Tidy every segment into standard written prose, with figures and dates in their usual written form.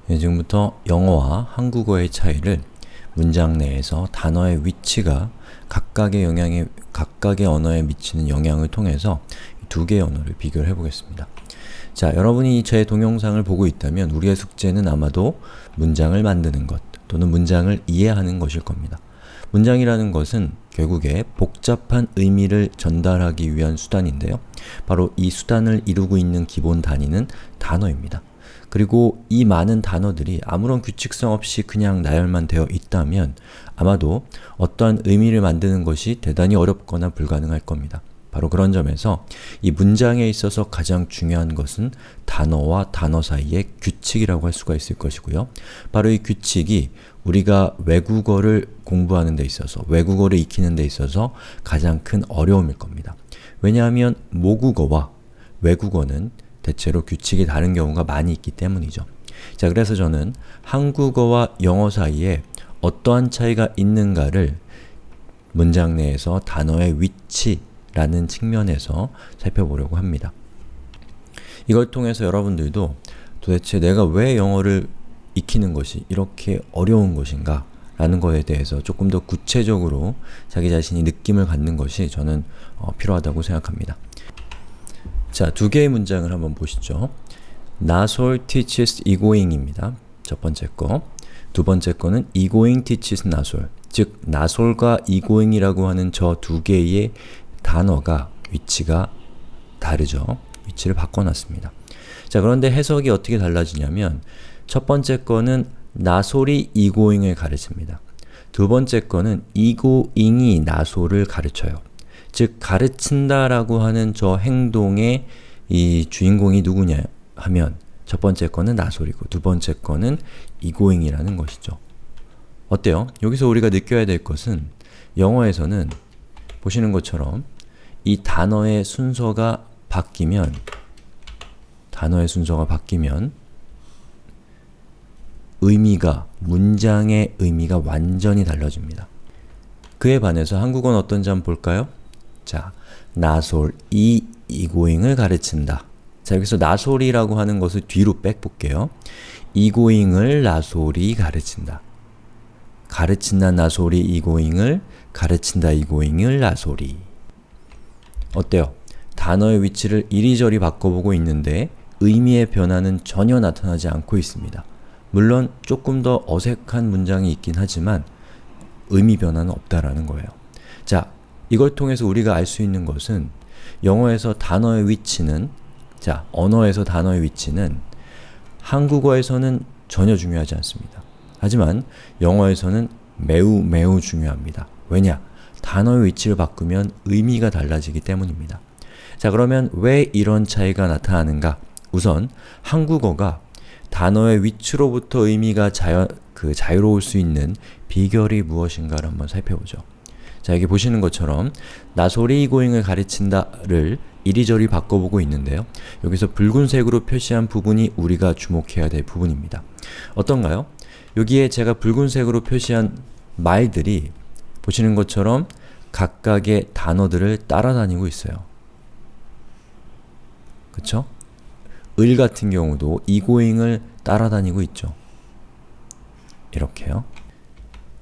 지금부터 영어와 한국어의 차이를 문장 내에서 단어의 위치가 각각의 언어에 미치는 영향을 통해서 두 개의 언어를 비교를 해보겠습니다. 자, 여러분이 제 동영상을 보고 있다면 우리의 숙제는 아마도 문장을 만드는 것 또는 문장을 이해하는 것일 겁니다. 문장이라는 것은 결국에 복잡한 의미를 전달하기 위한 수단인데요. 바로 이 수단을 이루고 있는 기본 단위는 단어입니다. 그리고 이 많은 단어들이 아무런 규칙성 없이 그냥 나열만 되어 있다면 아마도 어떠한 의미를 만드는 것이 대단히 어렵거나 불가능할 겁니다. 바로 그런 점에서 이 문장에 있어서 가장 중요한 것은 단어와 단어 사이의 규칙이라고 할 수가 있을 것이고요. 바로 이 규칙이 우리가 외국어를 공부하는 데 있어서, 외국어를 익히는 데 있어서 가장 큰 어려움일 겁니다. 왜냐하면 모국어와 외국어는 대체로 규칙이 다른 경우가 많이 있기 때문이죠. 자, 그래서 저는 한국어와 영어 사이에 어떠한 차이가 있는가를 문장 내에서 단어의 위치라는 측면에서 살펴보려고 합니다. 이걸 통해서 여러분들도 도대체 내가 왜 영어를 익히는 것이 이렇게 어려운 것인가 라는 것에 대해서 조금 더 구체적으로 자기 자신이 느낌을 갖는 것이 저는 필요하다고 생각합니다. 자, 두 개의 문장을 한번 보시죠. 나솔 teaches 이고잉입니다. 첫 번째 거. 두 번째 거는 이고잉 teaches 나솔. 즉, 나솔과 이고잉이라고 하는 저 두 개의 단어가 위치가 다르죠. 위치를 바꿔놨습니다. 자, 그런데 해석이 어떻게 달라지냐면 첫 번째 거는 나솔이 이고잉을 가르칩니다. 두 번째 거는 이고잉이 나솔을 가르쳐요. 즉, 가르친다 라고 하는 저 행동의 이 주인공이 누구냐 하면 첫 번째 거는 나솔이고 두 번째 거는 이고잉이라는 것이죠. 어때요? 여기서 우리가 느껴야 될 것은 영어에서는 보시는 것처럼 이 단어의 순서가 바뀌면 문장의 의미가 완전히 달라집니다. 그에 반해서 한국어는 어떤지 한번 볼까요? 자, 나솔이 이고잉을 가르친다. 자, 여기서 나솔이라고 하는 것을 뒤로 빽볼게요. 이고잉을 나솔이 가르친다. 가르친다 나솔이 이고잉을, 가르친다 이고잉을 나솔이. 어때요? 단어의 위치를 이리저리 바꿔보고 있는데 의미의 변화는 전혀 나타나지 않고 있습니다. 물론 조금 더 어색한 문장이 있긴 하지만 의미 변화는 없다라는 거예요. 자, 이걸 통해서 우리가 알 수 있는 것은 영어에서 단어의 위치는, 자, 언어에서 단어의 위치는 한국어에서는 전혀 중요하지 않습니다. 하지만 영어에서는 매우 중요합니다. 왜냐? 단어의 위치를 바꾸면 의미가 달라지기 때문입니다. 자, 그러면 왜 이런 차이가 나타나는가? 우선 한국어가 단어의 위치로부터 의미가 자유로울 수 있는 비결이 무엇인가를 한번 살펴보죠. 자, 여기 보시는 것처럼 나솔이 이고잉을 가르친다를 이리저리 바꿔보고 있는데요. 여기서 붉은색으로 표시한 부분이 우리가 주목해야 될 부분입니다. 어떤가요? 여기에 제가 붉은색으로 표시한 말들이 보시는 것처럼 각각의 단어들을 따라다니고 있어요. 그쵸? 을 같은 경우도 이고잉을 따라다니고 있죠. 이렇게요.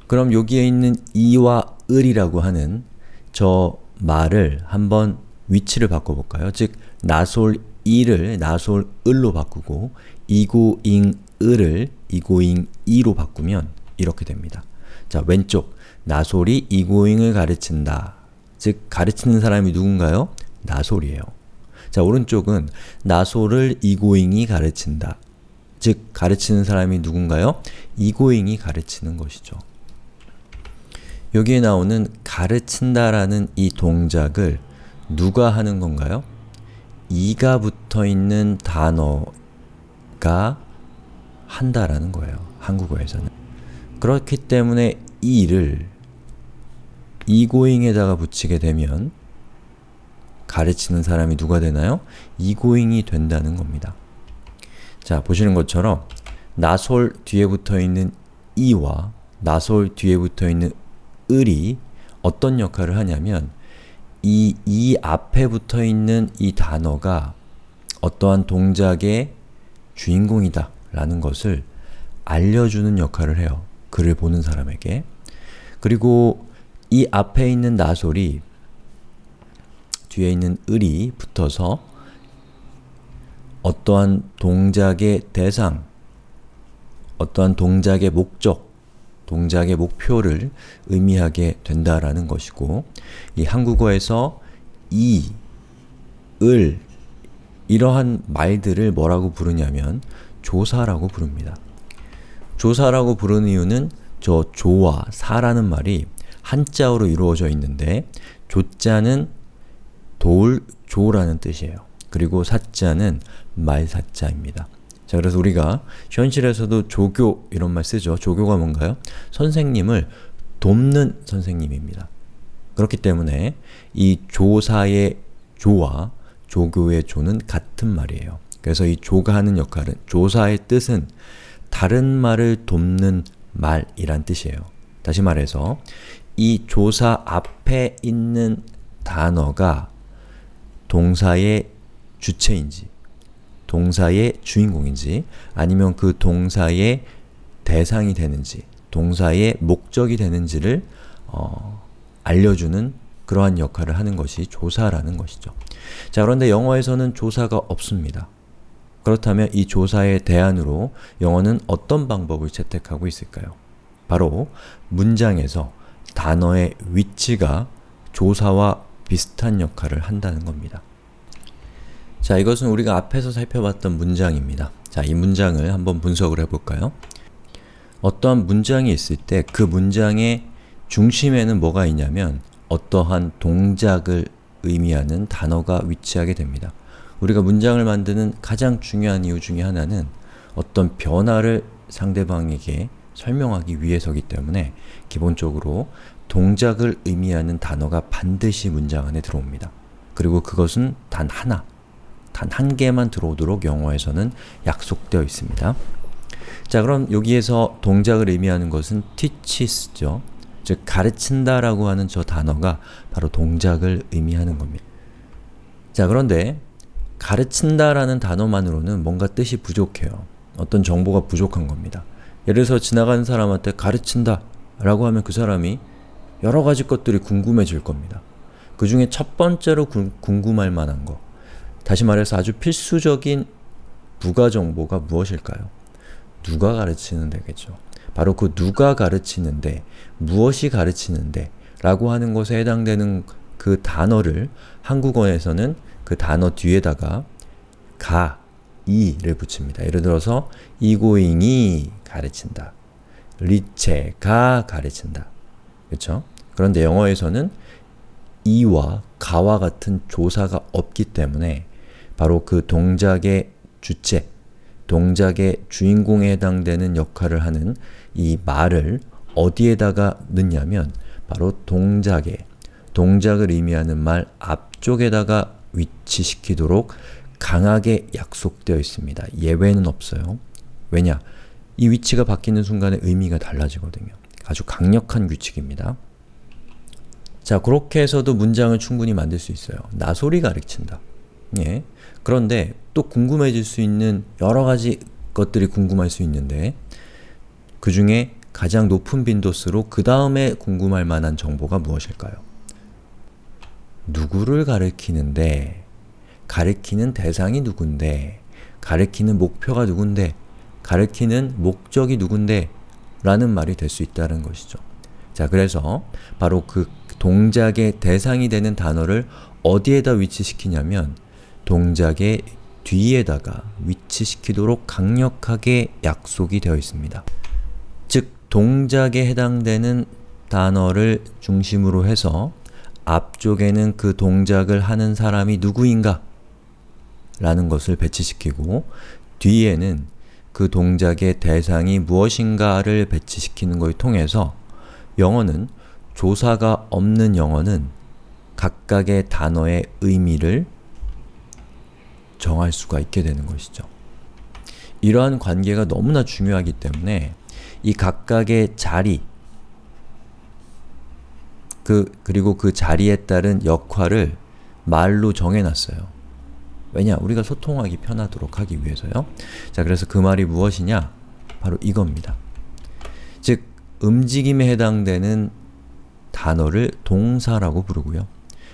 그럼 여기에 있는 이와 을이라고 하는 저 말을 한번 위치를 바꿔볼까요? 즉, 나솔 이를 나솔 을로 바꾸고 이고잉 을을 이고잉 이로 바꾸면 이렇게 됩니다. 자, 왼쪽 나솔이 이고잉을 가르친다. 즉, 가르치는 사람이 누군가요? 나솔이에요. 자, 오른쪽은 나솔을 이고잉이 가르친다. 즉, 가르치는 사람이 누군가요? 이고잉이 가르치는 것이죠. 여기에 나오는 가르친다라는 이 동작을 누가 하는 건가요? 이가 붙어있는 단어가 한다라는 거예요. 한국어에서는. 그렇기 때문에 이를 이고잉에다가 붙이게 되면 가르치는 사람이 누가 되나요? 이고잉이 된다는 겁니다. 자, 보시는 것처럼 나솔 뒤에 붙어있는 이와 나솔 뒤에 붙어있는 을이 어떤 역할을 하냐면 이 앞에 붙어있는 이 단어가 어떠한 동작의 주인공이다 라는 것을 알려주는 역할을 해요. 글을 보는 사람에게. 그리고 이 앞에 있는 나솔이 뒤에 있는 을이 붙어서 어떠한 동작의 대상, 어떠한 동작의 목적, 동작의 목표를 의미하게 된다라는 것이고, 이 한국어에서 이, 을, 이러한 말들을 뭐라고 부르냐면 조사라고 부릅니다. 조사라고 부르는 이유는 저 조와 사라는 말이 한자어로 이루어져 있는데 조자는 돌, 조라는 뜻이에요. 그리고 사자는 말사자입니다. 자, 그래서 우리가 현실에서도 조교 이런 말 쓰죠. 조교가 뭔가요? 선생님을 돕는 선생님입니다. 그렇기 때문에 이 조사의 조와 조교의 조는 같은 말이에요. 그래서 이 조가 하는 역할은, 조사의 뜻은 다른 말을 돕는 말이란 뜻이에요. 다시 말해서 이 조사 앞에 있는 단어가 동사의 주체인지, 동사의 주인공인지, 아니면 그 동사의 대상이 되는지, 동사의 목적이 되는지를 알려주는 그러한 역할을 하는 것이 조사라는 것이죠. 자, 그런데 영어에서는 조사가 없습니다. 그렇다면 이 조사의 대안으로 영어는 어떤 방법을 채택하고 있을까요? 바로 문장에서 단어의 위치가 조사와 비슷한 역할을 한다는 겁니다. 자, 이것은 우리가 앞에서 살펴봤던 문장입니다. 자, 이 문장을 한번 분석을 해볼까요? 어떠한 문장이 있을 때 그 문장의 중심에는 뭐가 있냐면 어떠한 동작을 의미하는 단어가 위치하게 됩니다. 우리가 문장을 만드는 가장 중요한 이유 중에 하나는 어떤 변화를 상대방에게 설명하기 위해서이기 때문에 기본적으로 동작을 의미하는 단어가 반드시 문장 안에 들어옵니다. 그리고 그것은 단 한 개만 들어오도록 영어에서는 약속되어 있습니다. 자, 그럼 여기에서 동작을 의미하는 것은 teaches죠. 즉, 가르친다 라고 하는 저 단어가 바로 동작을 의미하는 겁니다. 자, 그런데 가르친다 라는 단어만으로는 뭔가 뜻이 부족해요. 어떤 정보가 부족한 겁니다. 예를 들어서 지나가는 사람한테 가르친다 라고 하면 그 사람이 여러 가지 것들이 궁금해질 겁니다. 그 중에 첫 번째로 궁금할 만한 거, 다시 말해서 아주 필수적인 부가 정보가 무엇일까요? 누가 가르치는 데겠죠. 바로 그 누가 가르치는데, 무엇이 가르치는데 라고 하는 것에 해당되는 그 단어를 한국어에서는 그 단어 뒤에다가 가, 이를 붙입니다. 예를 들어서 이고잉이 가르친다. 리체가 가르친다. 그렇죠? 그런데 영어에서는 이와 가와 같은 조사가 없기 때문에 바로 그 동작의 주체, 동작의 주인공에 해당되는 역할을 하는 이 말을 어디에다가 넣냐면 바로 동작을 의미하는 말 앞쪽에다가 위치시키도록 강하게 약속되어 있습니다. 예외는 없어요. 왜냐? 이 위치가 바뀌는 순간에 의미가 달라지거든요. 아주 강력한 규칙입니다. 자, 그렇게 해서도 문장을 충분히 만들 수 있어요. 나솔이 가르친다. 예. 그런데 또 궁금해질 수 있는 여러 가지 것들이 궁금할 수 있는데 그 중에 가장 높은 빈도수로 그 다음에 궁금할 만한 정보가 무엇일까요? 누구를 가르치는데, 가르치는 대상이 누군데, 가르치는 목표가 누군데, 가르치는 목적이 누군데 라는 말이 될 수 있다는 것이죠. 자, 그래서 바로 그 동작의 대상이 되는 단어를 어디에다 위치시키냐면 동작의 뒤에다가 위치시키도록 강력하게 약속이 되어 있습니다. 즉, 동작에 해당되는 단어를 중심으로 해서 앞쪽에는 그 동작을 하는 사람이 누구인가 라는 것을 배치시키고 뒤에는 그 동작의 대상이 무엇인가를 배치시키는 것을 통해서 영어는, 조사가 없는 영어는 각각의 단어의 의미를 정할 수가 있게 되는 것이죠. 이러한 관계가 너무나 중요하기 때문에 이 각각의 자리, 그리고 그 자리에 따른 역할을 말로 정해놨어요. 왜냐? 우리가 소통하기 편하도록 하기 위해서요. 자, 그래서 그 말이 무엇이냐? 바로 이겁니다. 즉, 움직임에 해당되는 단어를 동사라고 부르고요.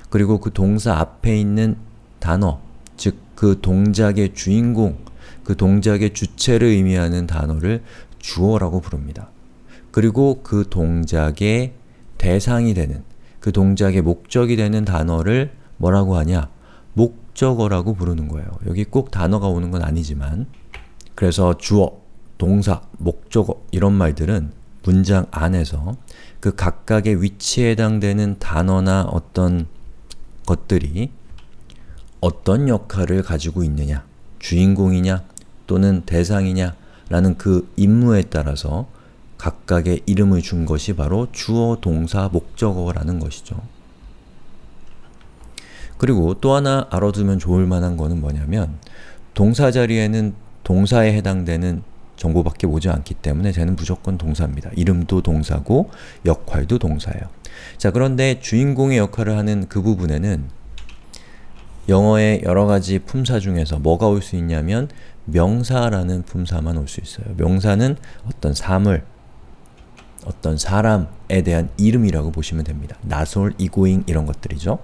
그리고 그 동사 앞에 있는 단어, 즉 그 동작의 주인공, 그 동작의 주체를 의미하는 단어를 주어라고 부릅니다. 그리고 그 동작의 대상이 되는, 그 동작의 목적이 되는 단어를 뭐라고 하냐? 목적어라고 부르는 거예요. 여기 꼭 단어가 오는 건 아니지만, 그래서 주어, 동사, 목적어 이런 말들은 문장 안에서 그 각각의 위치에 해당되는 단어나 어떤 것들이 어떤 역할을 가지고 있느냐, 주인공이냐 또는 대상이냐 라는 그 임무에 따라서 각각의 이름을 준 것이 바로 주어, 동사, 목적어라는 것이죠. 그리고 또 하나 알아두면 좋을 만한 거는 뭐냐면, 동사 자리에는 동사에 해당되는 정보밖에 오지 않기 때문에 쟤는 무조건 동사입니다. 이름도 동사고 역할도 동사예요. 자, 그런데 주인공의 역할을 하는 그 부분에는 영어의 여러가지 품사 중에서 뭐가 올 수 있냐면 명사라는 품사만 올 수 있어요. 명사는 어떤 사물, 어떤 사람에 대한 이름이라고 보시면 됩니다. 나솔, 이고잉 이런 것들이죠.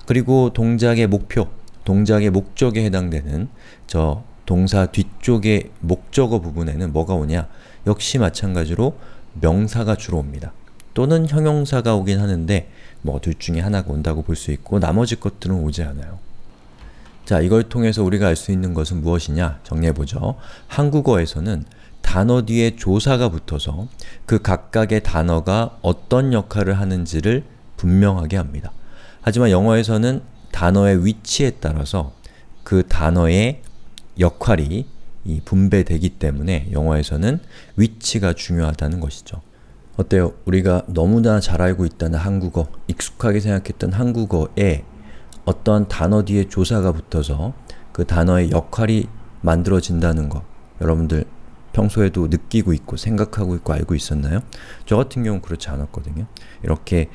그리고 동작의 목표, 동작의 목적에 해당되는 저 동사 뒤쪽의 목적어 부분에는 뭐가 오냐? 역시 마찬가지로 명사가 주로 옵니다. 또는 형용사가 오긴 하는데 뭐 둘 중에 하나가 온다고 볼 수 있고 나머지 것들은 오지 않아요. 자, 이걸 통해서 우리가 알 수 있는 것은 무엇이냐? 정리해보죠. 한국어에서는 단어 뒤에 조사가 붙어서 그 각각의 단어가 어떤 역할을 하는지를 분명하게 합니다. 하지만 영어에서는 단어의 위치에 따라서 그 단어의 역할이 분배되기 때문에 영어에서는 위치가 중요하다는 것이죠. 어때요? 우리가 너무나 잘 알고 있다는 한국어, 익숙하게 생각했던 한국어에 어떤 단어 뒤에 조사가 붙어서 그 단어의 역할이 만들어진다는 것, 여러분들 평소에도 느끼고 있고 생각하고 있고 알고 있었나요? 저 같은 경우는 그렇지 않았거든요. 이렇게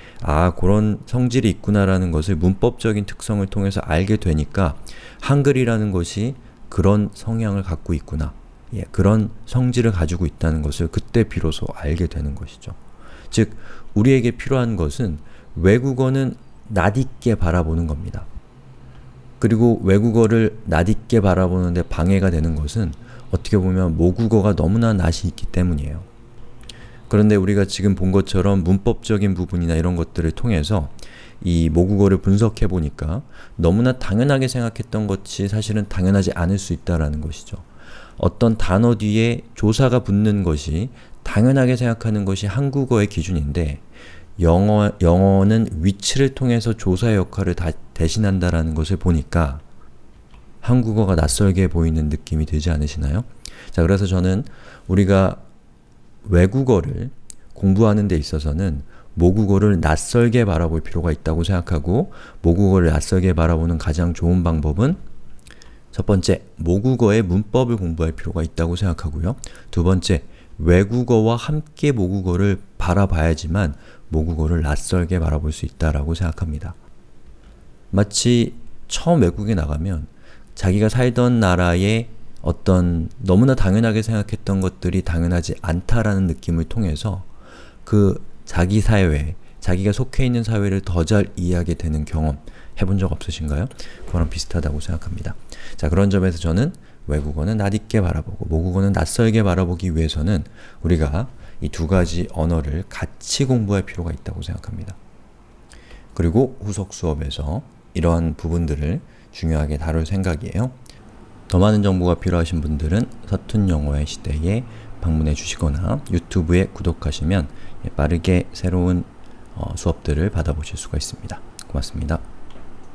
그런 성질이 있구나라는 것을 문법적인 특성을 통해서 알게 되니까 한글이라는 것이 그런 성향을 갖고 있구나, 그런 성질을 가지고 있다는 것을 그때 비로소 알게 되는 것이죠. 즉, 우리에게 필요한 것은 외국어는 낯익게 바라보는 겁니다. 그리고 외국어를 낯익게 바라보는데 방해가 되는 것은 어떻게 보면 모국어가 너무나 낯이 있기 때문이에요. 그런데 우리가 지금 본 것처럼 문법적인 부분이나 이런 것들을 통해서 이 모국어를 분석해 보니까 너무나 당연하게 생각했던 것이 사실은 당연하지 않을 수 있다는 것이죠. 어떤 단어 뒤에 조사가 붙는 것이 당연하게 생각하는 것이 한국어의 기준인데 영어는 위치를 통해서 조사의 역할을 대신한다는 것을 보니까 한국어가 낯설게 보이는 느낌이 들지 않으시나요? 자, 그래서 저는 우리가 외국어를 공부하는 데 있어서는 모국어를 낯설게 바라볼 필요가 있다고 생각하고, 모국어를 낯설게 바라보는 가장 좋은 방법은 첫 번째, 모국어의 문법을 공부할 필요가 있다고 생각하고요. 두 번째, 외국어와 함께 모국어를 바라봐야지만 모국어를 낯설게 바라볼 수 있다라고 생각합니다. 마치 처음 외국에 나가면 자기가 살던 나라의 어떤 너무나 당연하게 생각했던 것들이 당연하지 않다라는 느낌을 통해서 그 자기 사회, 자기가 속해 있는 사회를 더 잘 이해하게 되는 경험 해본 적 없으신가요? 그거랑 비슷하다고 생각합니다. 자, 그런 점에서 저는 외국어는 낯익게 바라보고 모국어는 낯설게 바라보기 위해서는 우리가 이 두 가지 언어를 같이 공부할 필요가 있다고 생각합니다. 그리고 후속 수업에서 이러한 부분들을 중요하게 다룰 생각이에요. 더 많은 정보가 필요하신 분들은 서툰 영어의 시대에 방문해 주시거나 유튜브에 구독하시면 빠르게 새로운 수업들을 받아보실 수가 있습니다. 고맙습니다.